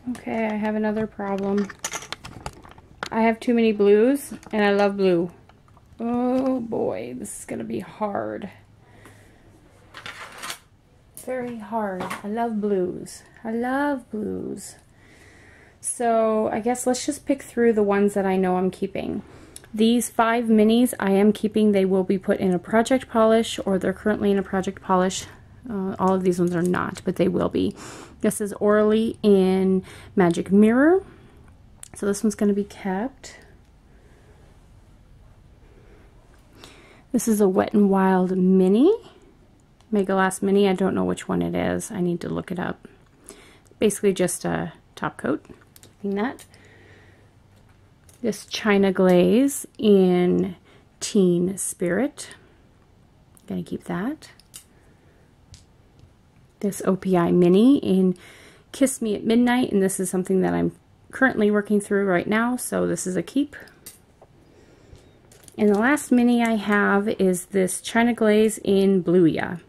Okay, I have another problem. I have too many blues, and I love blue. Oh boy, this is gonna be hard. Very hard. I love blues. I love blues. So I guess let's just pick through the ones that I know I'm keeping. These 5 minis I am keeping. They will be put in a project polish, or they're currently in a project polish. All of these ones are not, but they will be. This is Orally in Magic Mirror. So this one's going to be kept. This is a Wet n Wild Mini. Mega Last Mini. I don't know which one it is. I need to look it up. Basically just a top coat. Keeping that. This China Glaze in Teen Spirit. Gonna keep that. This OPI Mini in Kiss Me at Midnight, and this is something that I'm currently working through right now, so this is a keep. And the last mini I have is this China Glaze in Blueya.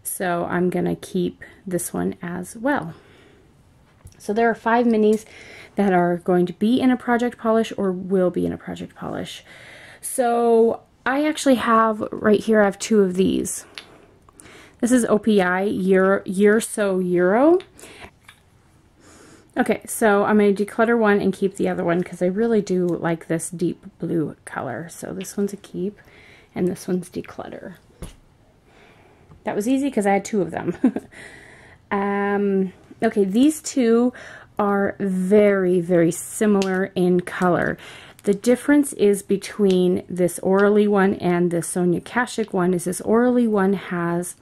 So I'm gonna keep this one as well. So there are 5 minis that are going to be in a project polish or will be in a project polish. So I actually have, right here, I have 2 of these. This is OPI Year So Euro. Okay, so I'm going to declutter one and keep the other one because I really do like this deep blue color. So this one's a keep and this one's declutter. That was easy because I had 2 of them. Okay, these 2 are very, very similar in color. The difference is between this Orally one and the Sonia Kashuk one is this Orally one has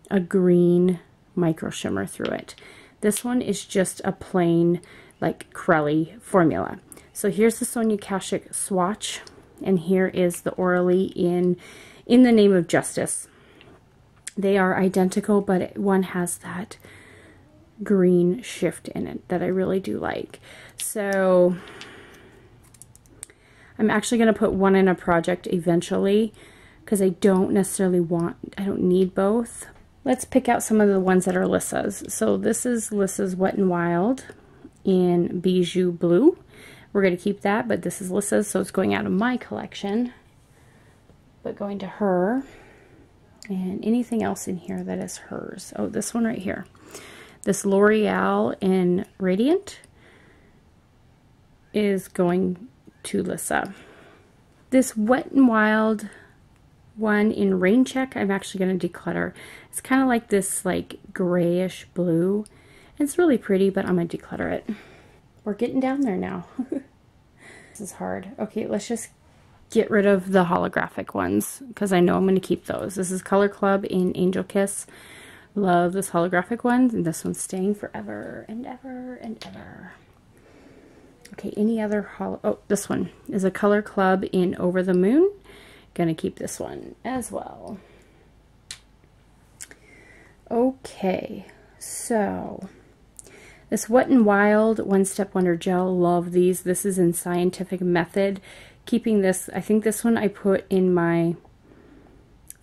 a green micro shimmer through it. This one is just a plain, like, Crelly formula. So here's the Sonia Kashuk swatch, and here is the Orally in the Name of Justice. They are identical, but one has that green shift in it that I really do like. So I'm actually going to put one in a project eventually because I don't need both. Let's pick out some of the ones that are Lyssah's. So this is Lyssah's Wet n Wild in Bijou Blue. We're going to keep that, but this is Lyssah's, so it's going out of my collection, but going to her. And anything else in here that is hers. Oh, this one right here. This L'Oreal in Radiant is going to Lyssah. This Wet n Wild one in Rain Check, I'm actually going to declutter. It's kind of like this, like, grayish blue. It's really pretty, but I'm going to declutter it. We're getting down there now. This is hard. Okay, let's just get rid of the holographic ones because I know I'm going to keep those. This is Color Club in Angel Kiss. Love this holographic one, and this one's staying forever and ever and ever. Okay, any other oh, this one is a Color Club in Over the Moon. Gonna keep this one as well. Okay, so this Wet n Wild One Step Wonder Gel, love these. This is in Scientific Method. Keeping this, I think this one I put in my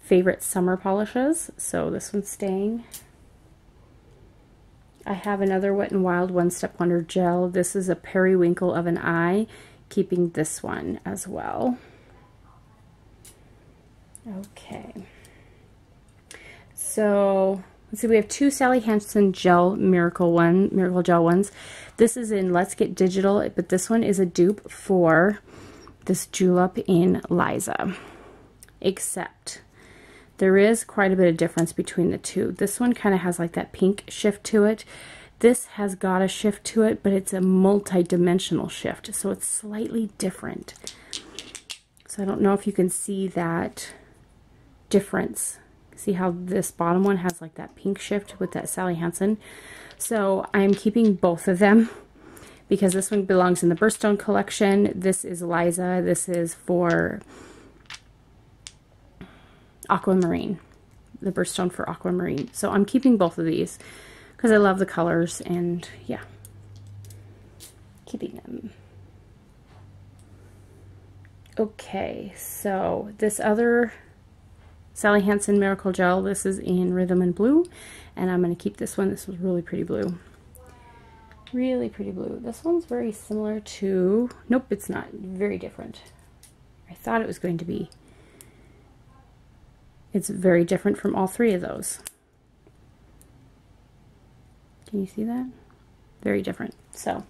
favorite summer polishes, so this one's staying. I have another Wet n Wild One Step Wonder Gel. This is a Periwinkle of an Eye, keeping this one as well. Okay, so let's see, we have 2 Sally Hansen Miracle Gel ones. This is in Let's Get Digital, but this one is a dupe for this Julep in Lyssah, except there is quite a bit of difference between the 2. This one kind of has like that pink shift to it. This has got a shift to it, but it's a multi-dimensional shift, so it's slightly different. So I don't know if you can see that difference. See how this bottom one has like that pink shift with that Sally Hansen. So I'm keeping both of them because this one belongs in the Birthstone collection. This is Lyssah. This is for Aquamarine, the Birthstone for Aquamarine. So I'm keeping both of these because I love the colors, and yeah, keeping them. Okay, so this other Sally Hansen Miracle Gel, this is in Rhythm and Blue, and I'm going to keep this one. This was really pretty blue. Really pretty blue. This one's very similar to, nope, it's not. Very different. I thought it was going to be. It's very different from all three of those. Can you see that? Very different. So,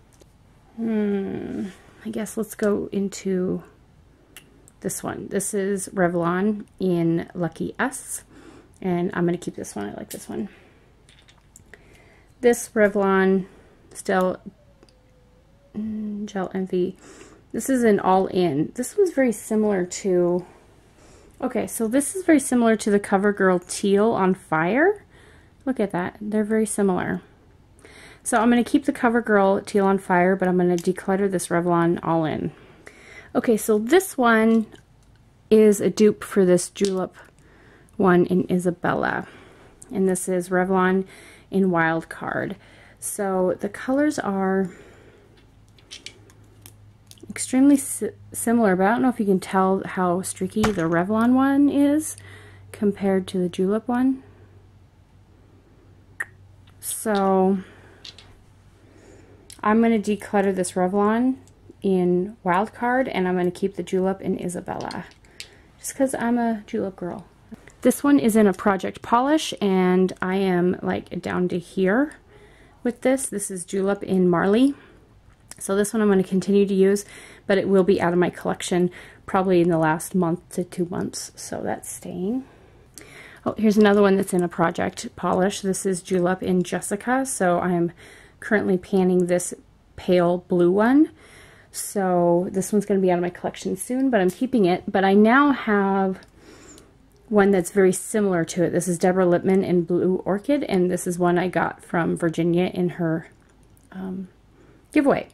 I guess let's go into this one. This is Revlon in Lucky Us, and I'm going to keep this one. I like this one. This Revlon Still Gel Envy. This is an All In. This was very similar to, okay, so this is very similar to the CoverGirl Teal on Fire. Look at that. They're very similar. So I'm going to keep the CoverGirl Teal on Fire, but I'm going to declutter this Revlon All In. Okay, so this one is a dupe for this Julep one in Isabella. And this is Revlon in Wild Card. So the colors are extremely similar, but I don't know if you can tell how streaky the Revlon one is compared to the Julep one. So I'm going to declutter this Revlon in Wild Card, and I'm going to keep the Julep in Isabella, just because I'm a Julep girl. This one is in a Project Polish, and I am like down to here with this. This is Julep in Marley. So this one I'm going to continue to use, but it will be out of my collection probably in the last month to 2 months. So that's staying. Oh, here's another one that's in a Project Polish. This is Julep in Jessica. So I'm currently panning this pale blue one. So this one's going to be out of my collection soon, but I'm keeping it. But I now have one that's very similar to it. This is Deborah Lippmann in Blue Orchid, and this is one I got from Virginia in her giveaway.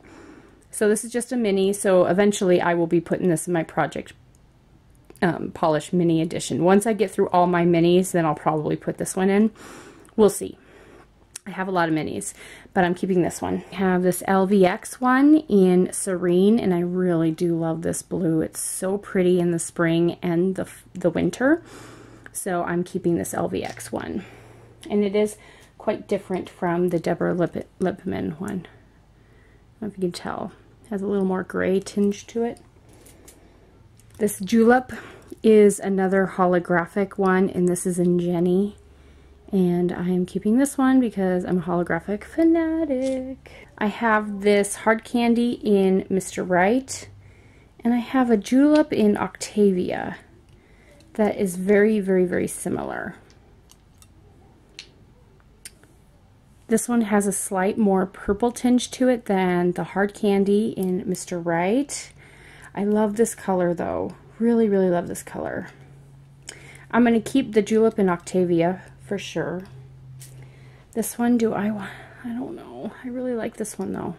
So this is just a mini, so eventually I will be putting this in my Project Polish mini edition. Once I get through all my minis, then I'll probably put this one in. We'll see. I have a lot of minis, but I'm keeping this one. I have this LVX one in Serene, and I really do love this blue. It's so pretty in the spring and the winter. So I'm keeping this LVX one. And it is quite different from the Deborah Lippmann one. I don't know if you can tell. It has a little more gray tinge to it. This Julep is another holographic one, and this is in Jenny. And I am keeping this one because I'm a holographic fanatic. I have this Hard Candy in Mr. Right. And I have a Julep in Octavia that is very, very, very similar. This one has a slight more purple tinge to it than the Hard Candy in Mr. Right. I love this color though. Really, really love this color. I'm going to keep the Julep in Octavia for sure. This one, I don't know. I really like this one though.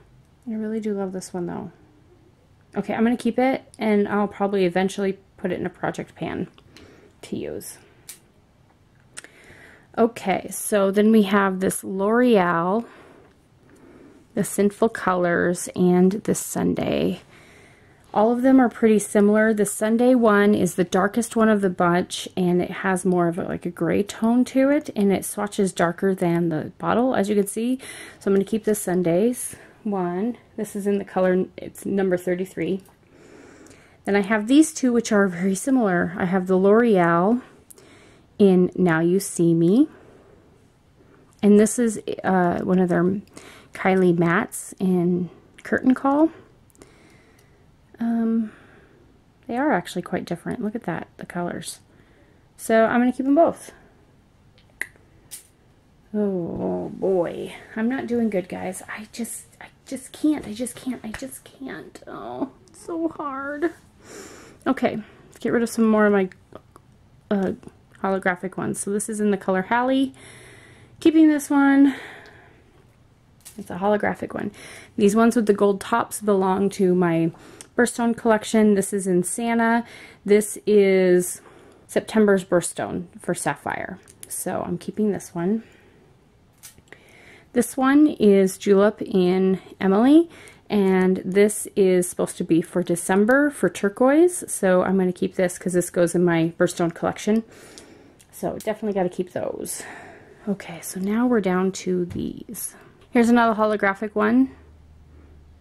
I really do love this one though. Okay, I'm going to keep it, and I'll probably eventually put it in a project pan to use. Okay, so then we have this L'Oreal, the Sinful Colors, and this Sunday. All of them are pretty similar. The Sunday one is the darkest one of the bunch, and it has more of like a gray tone to it, and it swatches darker than the bottle, as you can see. So I'm going to keep this Sundays one. This is in the color, it's number 33. Then I have these two, which are very similar. I have the L'Oreal in Now You See Me, and this is one of their Kylie Mattes in Curtain Call. They are actually quite different. Look at that, the colors. So I'm going to keep them both. Oh boy, I'm not doing good, guys. I just can't. Oh, it's so hard. Okay, let's get rid of some more of my holographic ones. So this is in the color Hallie. Keeping this one. It's a holographic one. These ones with the gold tops belong to my Birthstone collection. This is in Santa. This is September's Birthstone for Sapphire. So I'm keeping this one. This one is Julep in Emily, and this is supposed to be for December for turquoise. So I'm going to keep this because this goes in my Birthstone collection. So definitely got to keep those. Okay, so now we're down to these. Here's another holographic one.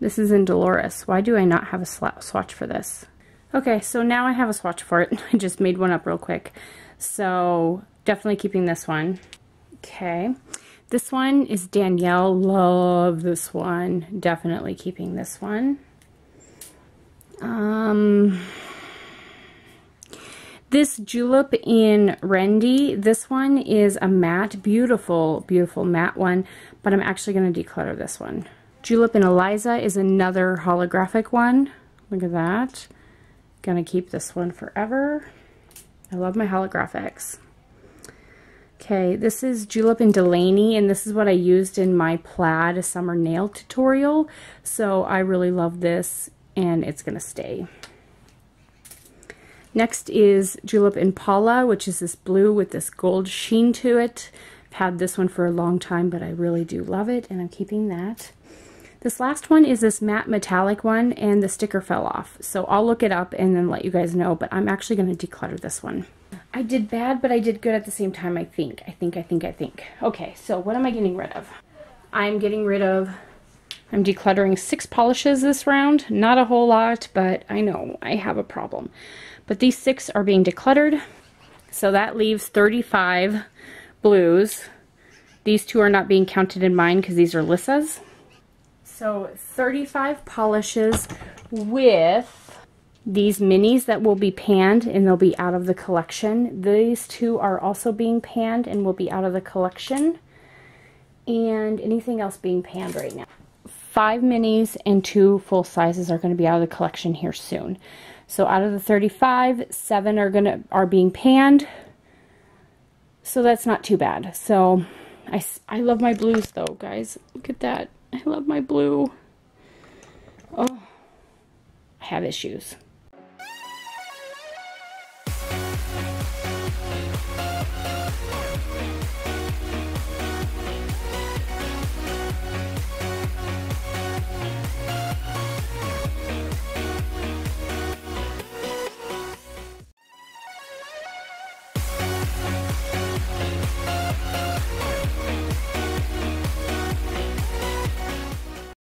This is in Dolores. Why do I not have a swatch for this? Okay, so now I have a swatch for it. I just made one up real quick. So definitely keeping this one. Okay, this one is Danielle. Love this one. Definitely keeping this one. This Julep in Rendy, this one is a matte, beautiful, beautiful matte one, but I'm actually going to declutter this one. Julep in Lyssah is another holographic one. Look at that. Gonna keep this one forever. I love my holographics. Okay, this is Julep in Delaney, and this is what I used in my plaid summer nail tutorial. So I really love this, and it's gonna stay. Next is Julep Impala, which is this blue with this gold sheen to it. I've had this one for a long time, but I really do love it, and I'm keeping that. This last one is this matte metallic one, and the sticker fell off. So I'll look it up and then let you guys know, but I'm actually going to declutter this one. I did bad, but I did good at the same time, I think. Okay, so what am I getting rid of? I'm decluttering 6 polishes this round. Not a whole lot, but I know I have a problem. But these 6 are being decluttered. So that leaves 35 blues. These 2 are not being counted in mine because these are Lyssah's. So 35 polishes with these minis that will be panned and they'll be out of the collection. These 2 are also being panned and will be out of the collection. And anything else being panned right now. 5 minis and 2 full sizes are going to be out of the collection here soon. So out of the 35, 7 are being panned. So that's not too bad. So I love my blues though, guys. Look at that. I love my blue. Oh, I have issues.